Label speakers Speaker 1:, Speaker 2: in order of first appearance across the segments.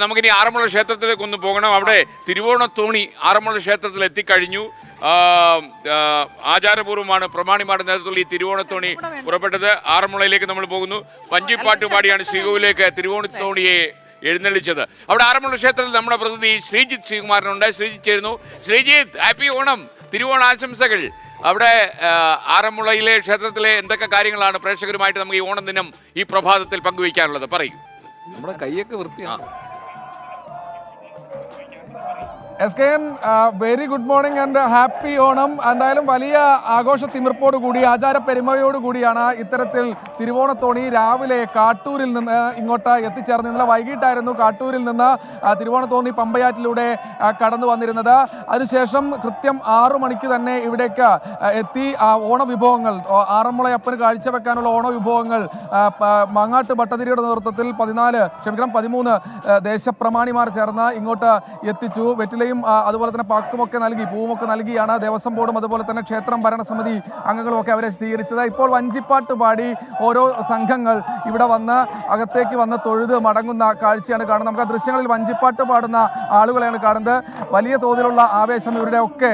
Speaker 1: നമുക്കിനി ആറന്മുള ക്ഷേത്രത്തിലേക്ക് ഒന്ന് പോകണം. അവിടെ തിരുവോണത്തോണി ആറന്മുള ക്ഷേത്രത്തിൽ എത്തിക്കഴിഞ്ഞു. ആചാരപൂർവ്വമാണ് പ്രമാണിമാരുടെ നേതൃത്വത്തിൽ ഈ തിരുവോണത്തോണി പുറപ്പെട്ടത്. ആറന്മുളയിലേക്ക് നമ്മൾ പോകുന്നു. വഞ്ചിപ്പാട്ട് പാടിയാണ് ശ്രീകോവിലേക്ക് തിരുവോണത്തോണിയെ എഴുന്നള്ളിച്ചത്. അവിടെ ആറന്മുള ക്ഷേത്രത്തിൽ നമ്മുടെ പ്രതിനിധി ശ്രീജിത്ത് ശ്രീകുമാരനുണ്ട്. ശ്രീജിത്ത് ചേരുന്നു. ശ്രീജിത്ത്, ഹാപ്പി ഓണം, തിരുവോണാശംസകൾ. അവിടെ ആറന്മുളയിലെ ക്ഷേത്രത്തിലെ എന്തൊക്കെ കാര്യങ്ങളാണ് പ്രേക്ഷകരുമായിട്ട് നമുക്ക് ഈ ഓണം ദിനം ഈ പ്രഭാതത്തിൽ പങ്കുവയ്ക്കാനുള്ളത്? പറയും.
Speaker 2: നമ്മുടെ കൈയൊക്കെ വൃത്തിയാണ്.
Speaker 3: Very good morning and happy Onam. എന്തായാലും വലിയ ആഘോഷ തിമിർപ്പോട് കൂടി ആചാര പെരുമയോട് കൂടിയാണ് ഇത്തരത്തിൽ തിരുവോണത്തോണി രാവിലെ കാട്ടൂരിൽ നിന്ന് ഇങ്ങോട്ട് എത്തിച്ചേർന്ന്. ഇന്നലെ വൈകിട്ടായിരുന്നു കാട്ടൂരിൽ നിന്ന് തിരുവോണത്തോണി പമ്പയാറ്റിലൂടെ കടന്നു വന്നിരുന്നത്. അതിനുശേഷം കൃത്യം 6 മണിക്ക് തന്നെ ഇവിടേക്ക് എത്തി ഓണവിഭവങ്ങൾ, ആറന്മുളയപ്പന് കാഴ്ചവെക്കാനുള്ള ഓണവിഭവങ്ങൾ മാങ്ങാട്ട് ഭട്ടതിരിയുടെ നേതൃത്വത്തിൽ 13 ദേശപ്രമാണിമാർ ചേർന്ന് ഇങ്ങോട്ട് എത്തിച്ചു. വെറ്റിലയും അതുപോലെ തന്നെ പാക്കുമൊക്കെ നൽകി, പൂവുമൊക്കെ നൽകിയാണ് ദേവസ്വം ബോർഡും അതുപോലെ തന്നെ ക്ഷേത്രം ഭരണസമിതി അംഗങ്ങളും ഒക്കെ അവരെ സ്വീകരിച്ചത്. ഇപ്പോൾ വഞ്ചിപ്പാട്ട് പാടി ഓരോ സംഘങ്ങൾ ഇവിടെ വന്ന് അകത്തേക്ക് വന്ന് തൊഴുത് മടങ്ങുന്ന കാഴ്ചയാണ് കാണുന്നത്. നമുക്ക് ആ ദൃശ്യങ്ങളിൽ വഞ്ചിപ്പാട്ട് പാടുന്ന ആളുകളെയാണ് കാണുന്നത്. വലിയ തോതിലുള്ള ആവേശം ഇവരുടെ ഒക്കെ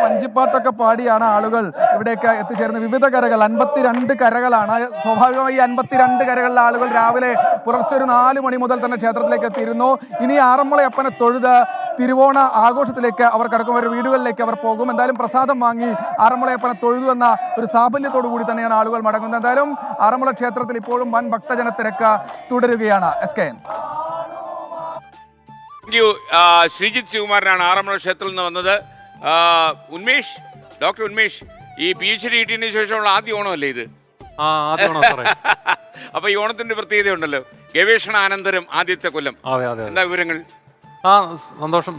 Speaker 3: വഞ്ചിപ്പാട്ടൊക്കെ പാടിയാണ് ആളുകൾ ഇവിടേക്ക് എത്തിച്ചേർന്ന്. വിവിധ കരകൾ, 52 കരകളാണ്. സ്വാഭാവികമായി 52 കരകളിലെ ആളുകൾ രാവിലെ പുലർച്ചെ 4 മണി മുതൽ തന്നെ ക്ഷേത്രത്തിലേക്ക് എത്തിയിരുന്നു. ഇനി ആറന്മുളയപ്പനെ തൊഴുത് തിരുവോണ ആഘോഷത്തിലേക്ക് അവർ കടക്കും. അവരുടെ വീടുകളിലേക്ക് അവർ പോകും. എന്തായാലും പ്രസാദം വാങ്ങി ആറന്മുളയപ്പനെ തൊഴുതു എന്ന ഒരു സാഫല്യത്തോടു കൂടി തന്നെയാണ് ആളുകൾ മടങ്ങുന്നത്. എന്തായാലും ആറന്മുള ക്ഷേത്രത്തിൽ ഇപ്പോഴും വൻ ഭക്തജന തിരക്ക് തുടരുകയാണ്.
Speaker 1: ശ്രീജിത്ത് ശ്രീകുമാരനാണ് ആറന്മുള ക്ഷേത്രത്തിൽ നിന്ന് വന്നത്. ഉന്മേഷ്, ഡോക്ടർ ഉന്മേഷ്, ഈ PhD കിട്ടിയതിനു ശേഷമുള്ള ആദ്യ ഓണമല്ലേ ഇത്? അപ്പൊ ഈ ഓണത്തിന്റെ പ്രത്യേകത ഉണ്ടല്ലോ, ഗവേഷണാനന്തരം ആദ്യത്തെ കൊല്ലം. എന്താ വിവരങ്ങൾ?
Speaker 2: സന്തോഷം.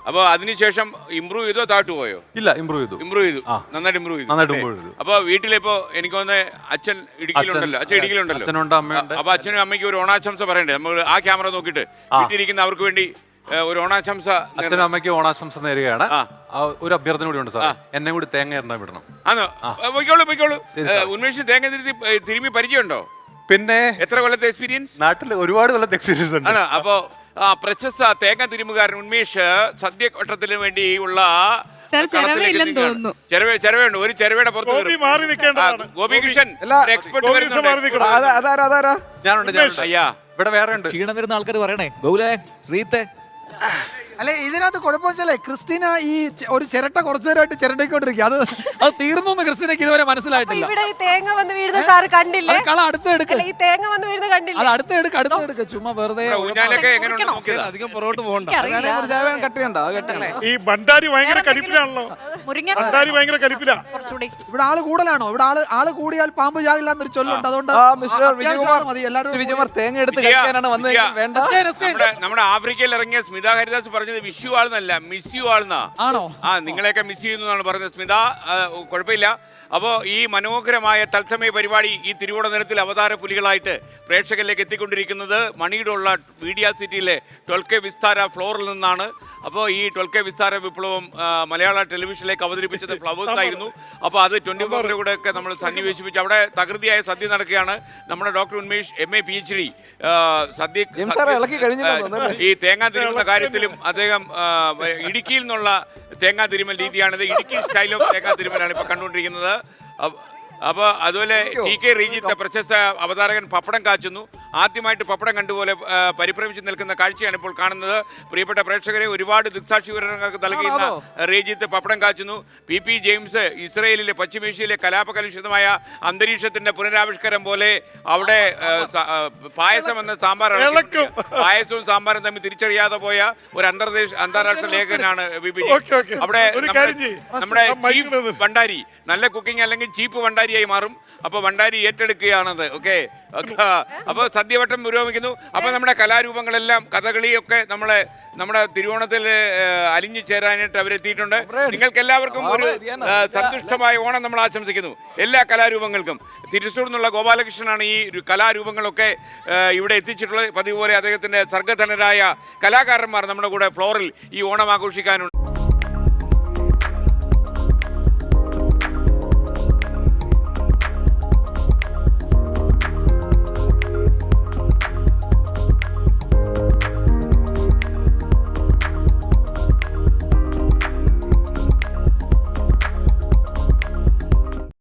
Speaker 1: അപ്പൊ അതിനുശേഷം ഇമ്പ്രൂവ് ചെയ്തോ താഴ്ത്തു പോയോ?
Speaker 2: ഇല്ല, ഇമ്പ്രൂവ് ചെയ്തു.
Speaker 1: നന്നായിട്ട് ഇമ്പ്രൂവ് ചെയ്തു. അപ്പൊ വീട്ടിലിപ്പോ എനിക്ക് തോന്നുന്നത് അച്ഛൻ ഇടുക്കിയിലുണ്ടല്ലോ. അപ്പൊ അച്ഛനും അമ്മയ്ക്കും ഒരു ഓണാശംസ പറയണ്ടേ? നമ്മൾ ആ ക്യാമറ നോക്കിയിട്ട് വീട്ടിലിരിക്കുന്ന അവർക്ക് വേണ്ടി ഒരു ഓണാശംസ.
Speaker 2: അച്ഛനും അമ്മയ്ക്ക് ഓണാശംസ നേരുകയാണ്. ഒരു അഭ്യർത്ഥന കൂടി ഉണ്ട് സാർ, എന്നെ കൂടി തേങ്ങ എണ്ണ വിടണം.
Speaker 1: പൊയ്ക്കോളൂ. ഉന്മേഷിന് തേങ്ങ തിരുമ്മി പരിചയമുണ്ടോ?
Speaker 2: പിന്നെ
Speaker 1: എത്ര കൊല്ലത്തെ എക്സ്പീരിയൻസ്?
Speaker 2: നാട്ടിൽ ഒരുപാട് കൊല്ലത്തെ എക്സ്പീരിയൻസ് ഉണ്ട്.
Speaker 1: അപ്പോ പ്രശസ്ത തേങ്ങ തിരുമുകാരൻ ഉന്മേഷ് സദ്യവട്ടത്തിന് വേണ്ടിയുള്ള ചെരവയുണ്ട്. ഒരു ചെരവയുടെ പുറത്ത് ഗോപികൃഷ്ണൻ എക്സ്പെർട്ട് വരുന്നുണ്ട്.
Speaker 2: ഞാനുണ്ട്. ഇവിടെ വേറെ ഉണ്ട്.
Speaker 4: ക്ഷീണം വരുന്ന ആൾക്കാർ പറയണേ. ഗൗലേ, ശ്രീത്തെ,
Speaker 5: അല്ലെ ഇതിനകത്ത് കുഴപ്പമെന്നല്ലേ, ക്രിസ്റ്റീന ഈ ഒരു ചിരട്ട കുറച്ചു നേരമായിട്ട് ചിരട്ടിക്കൊണ്ടിരിക്കുക. അത് തീർന്നു എന്ന് ക്രിസ്റ്റീനക്ക് ഇതുവരെ മനസ്സിലായിട്ടില്ല.
Speaker 6: ഇവിടെ ഈ തേങ്ങ വന്ന് വീഴുന്ന സാർ കണ്ടില്ലേ?
Speaker 5: കള അടുത്ത് എടുക്ക്.
Speaker 6: ഈ തേങ്ങ വന്ന് വീഴുന്ന കണ്ടില്ലേ?
Speaker 5: അത് അടുത്ത് എടുക്ക്. ചുമ്മാ വെറുതെ
Speaker 4: അധികം പുറകോട്ട് പോകണ്ട.
Speaker 7: ഈ ഭണ്ഡാരി ഭയങ്കര കരിപ്പിലാണല്ലോ. ഭണ്ഡാരി ഭയങ്കര കരിപ്പില.
Speaker 5: ഇവിടെ ആള് കൂടുതലാണോ? ഇവിടെ ആള് കൂടിയാൽ പാമ്പ് ചാകില്ല എന്നൊരു ചൊല്ലുണ്ട്. അതുകൊണ്ട്
Speaker 4: തേങ്ങ എടുത്ത് കഴിക്കാനാണ് വന്നത്.
Speaker 1: നമ്മുടെ ആഫ്രിക്കയിൽ ഇറങ്ങിയ സ്മിത ഹരിദാസ് പറഞ്ഞത് വിഷു ആൾന്നല്ല, മിസ് യു ആൾന്നാ.
Speaker 5: ആണോ?
Speaker 1: നിങ്ങളെയൊക്കെ മിസ് ചെയ്യുന്നതാണ് പറഞ്ഞത് സ്മിത. കുഴപ്പമില്ല. അപ്പോൾ ഈ മനോഹരമായ തത്സമയ പരിപാടി ഈ തിരുവോണ ദിനത്തിൽ അവതാര പുലികളായിട്ട് പ്രേക്ഷകരിലേക്ക് എത്തിക്കൊണ്ടിരിക്കുന്നത് മണിയുടെ ഉള്ള മീഡിയ സിറ്റിയിലെ 12K വിസ്താര ഫ്ലോറിൽ നിന്നാണ്. അപ്പോൾ ഈ 12K വിസ്താര വിപ്ലവം മലയാള ടെലിവിഷനിലേക്ക് അവതരിപ്പിച്ചത് ഫ്ലവേഴ്സ് ആയിരുന്നു. അപ്പോൾ അത് 24 കൂടെ ഒക്കെ നമ്മൾ സന്നിവേശിപ്പിച്ച് അവിടെ തകൃതിയായ സദ്യ നടക്കുകയാണ്. നമ്മുടെ ഡോക്ടർ ഉന്മേഷ് MA PhD സദ്യ ഈ തേങ്ങ തിരുമുന്ന കാര്യത്തിലും അദ്ദേഹം ഇടുക്കിയിൽ നിന്നുള്ള തേങ്ങാ തിരുമൽ രീതിയാണിത്. ഇടുക്കി സ്റ്റൈൽ ഓഫ് തേങ്ങാ തിരുമലാണ് ഇപ്പോൾ കണ്ടുകൊണ്ടിരിക്കുന്നത്. അപ്പോൾ അതുപോലെ TK റീജിത്തെ പ്രശസ്ത അവതാരകൻ പപ്പടം കാച്ചുന്നു. ആദ്യമായിട്ട് പപ്പടം കണ്ടുപോലെ പരിഭ്രമിച്ച് നിൽക്കുന്ന കാഴ്ചയാണ് ഇപ്പോൾ കാണുന്നത്. പ്രിയപ്പെട്ട പ്രേക്ഷകരെ, ഒരുപാട് ദൃക്സാക്ഷി വിവരങ്ങൾക്ക് നൽകുന്ന റീജിത്ത് പപ്പടം കാച്ചുന്നു. PP ജെയിംസ് ഇസ്രയേലിലെ പശ്ചിമേഷ്യയിലെ കലാപകലുഷിതമായ അന്തരീക്ഷത്തിന്റെ പുനരാവിഷ്കാരം പോലെ അവിടെ പായസം എന്ന പായസവും സാമ്പാറും തമ്മിൽ തിരിച്ചറിയാതെ പോയ ഒരു അന്താരാഷ്ട്ര ലേഖനാണ് PP. അവിടെ നമ്മുടെ ചീഫ് ഭണ്ഡാരി, നല്ല കുക്കിംഗ് അല്ലെങ്കിൽ ചീപ്പ് ഭണ്ഡാരിയായി മാറും. അപ്പോൾ ഭണ്ഡാരി ഏറ്റെടുക്കുകയാണത്. ഓക്കെ, അപ്പോൾ സദ്യവട്ടം പുരോഗമിക്കുന്നു. അപ്പോൾ നമ്മുടെ കലാരൂപങ്ങളെല്ലാം കഥകളിയൊക്കെ നമ്മുടെ തിരുവോണത്തിൽ അലിഞ്ഞു ചേരാനായിട്ട് അവരെത്തിയിട്ടുണ്ട്. നിങ്ങൾക്ക് എല്ലാവർക്കും ഒരു സന്തുഷ്ടമായ ഓണം നമ്മൾ ആശംസിക്കുന്നു, എല്ലാ കലാരൂപങ്ങൾക്കും. തിരുസൂർ നിന്നുള്ള ഗോപാലകൃഷ്ണനാണ് ഈ കലാരൂപങ്ങളൊക്കെ ഇവിടെ എത്തിച്ചിട്ടുള്ളത്. പതിവ് പോലെ അദ്ദേഹത്തിൻ്റെ സർഗധനരായ കലാകാരന്മാർ നമ്മുടെ കൂടെ ഫ്ലോറിൽ ഈ ഓണം ആഘോഷിക്കാനുണ്ട്.